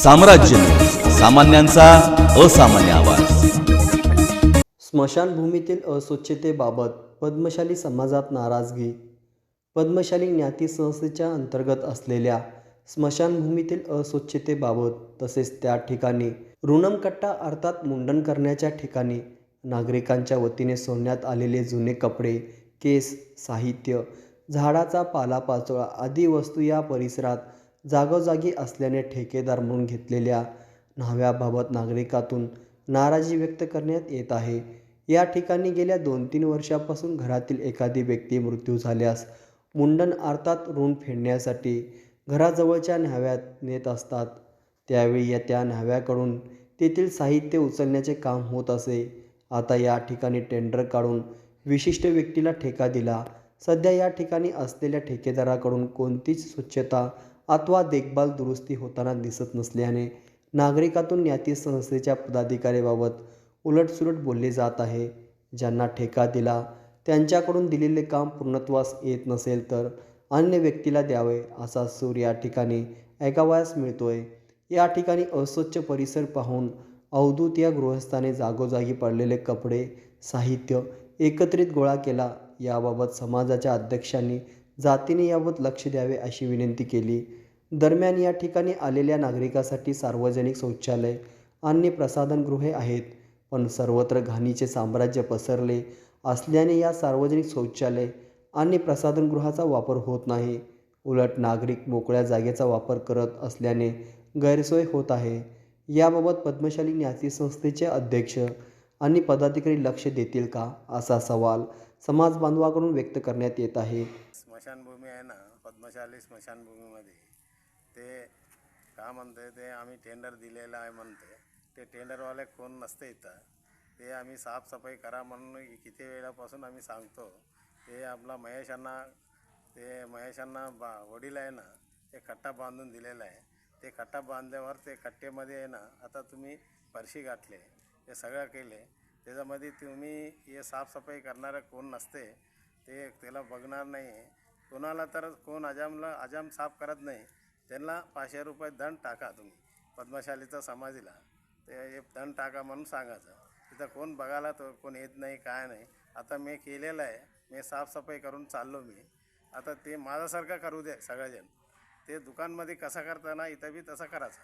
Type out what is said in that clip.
साम्राज्य, सामान्यांचा असामान्य आवाज। स्मशानभूमीतील अस्वच्छतेबाबत पद्मशाली समाजात नाराजगी। पद्मशाली ज्ञाती संस्थेच्या अंतर्गत असलेल्या स्मशानभूमीतील अस्वच्छतेबाबत तसेच त्या ठिकाणी ऋणमकट्टा अर्थात मुंडन करण्याच्या ठिकाणी नागरिकांच्या वतीने सोडण्यात आलेले जुने कपडे, केस, साहित्य, झाडाचा पालापाचोळा आदी वस्तू या परिसरात जागोजागी असल्याने ठेकेदार म्हणून घेतलेल्या न्हाव्याबाबत नागरिकातून नाराजी व्यक्त करण्यात येत आहे। या ठिकाणी गेल्या 2-3 वर्षापासून घरातील एखादी व्यक्ती मृत्यू झाल्यास मुंडन अर्थात ऋण फेडण्यासाठी घराजवळच्या न्हाव्यात नेत असतात। त्यावेळी त्या न्हाव्याकडून तेथील साहित्य उचलण्याचे काम होत असे। आता या ठिकाणी टेंडर काढून विशिष्ट व्यक्तीला ठेका दिला। सध्या या ठिकाणी असलेल्या ठेकेदाराकडून कोणतीच स्वच्छता अथवा देखभाल दुरुस्ती होताना दिसत नसल्याने नागरिकातून ज्ञाती संस्थेच्या पदाधिकाऱ्याबाबत उलटसुलट बोलले जात आहे। ज्यांना ठेका दिला त्यांच्याकडून दिलेले काम पूर्णत्वास येत नसेल तर अन्य व्यक्तीला द्यावे असा सूर या ठिकाणी ऐकावयास मिळतोय। या ठिकाणी अस्वच्छ परिसर पाहून अवधूत या गृहस्थाने जागोजागी पडलेले कपडे, साहित्य एकत्रित गोळा केला। याबाबत समाजाच्या अध्यक्षांनी जातीने याबाबत लक्ष द्यावे अशी विनंती केली। दरम्यान या ठिकाणी आलेल्या नागरिकांसाठी सार्वजनिक शौचालय आणि प्रसाधनगृहे आहेत, पण सर्वत्र घाणीचे साम्राज्य पसरले असल्याने या सार्वजनिक शौचालय आणि प्रसाधनगृहाचा वापर होत नाही। उलट नागरिक मोकळ्या जागेचा वापर करत असल्याने गैरसोय होत आहे। याबाबत पद्मशाली ज्ञाती संस्थेचे अध्यक्ष आणि पदाधिकारी लक्ष देतील का, असा सवाल समाज बांधवांकडून व्यक्त करण्यात येत आहे। स्मशानभूमी आहे ना, पद्मशाली स्मशानभूमीमध्ये ते का म्हणते ते आम्ही टेंडर दिलेलं आहे म्हणते। ते टेंडरवाले कोण नसते इथं, ते आम्ही साफसफाई करा म्हणून किती वेळापासून आम्ही सांगतो। ते आपला महेशांना वडील आहे ना, ते कट्टा बांधून दिलेला आहे। ते कट्टा बांधल्यावर ते कट्ट्यामध्ये आहे ना, आता तुम्ही फरशी गाठले, हे सगळं केले, त्याच्यामध्ये तुम्ही हे साफसफाई करणारं कोण नसते, ते त्याला बघणार नाही आहे। कोणाला तर कोण अजाम साफ करत नाही, त्यांना 500 रुपये दंड टाका तुम्ही पद्मशालीचा समाजाला, ते हे दंड टाका म्हणून सांगायचं। तिथं कोण बघायला तो कोण येत नाही, काय नाही। आता मी केलेलं आहे, मी साफसफाई करून चाललो मी। आता ते माझ्यासारखं करू दे सगळेजण, ते दुकानमध्ये कसं करताना इथं बी तसं करायचं।